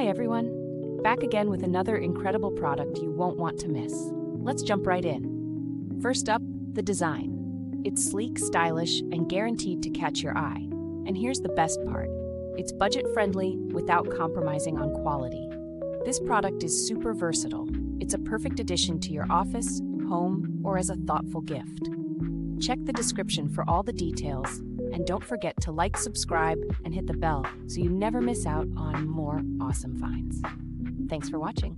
Hi everyone, back again with another incredible product you won't want to miss. Let's jump right in. First up, the design. It's sleek, stylish, and guaranteed to catch your eye. And here's the best part. It's budget-friendly without compromising on quality. This product is super versatile. It's a perfect addition to your office, home, or as a thoughtful gift. Check the description for all the details, and don't forget to like, subscribe, and hit the bell so you never miss out on more awesome finds. Thanks for watching.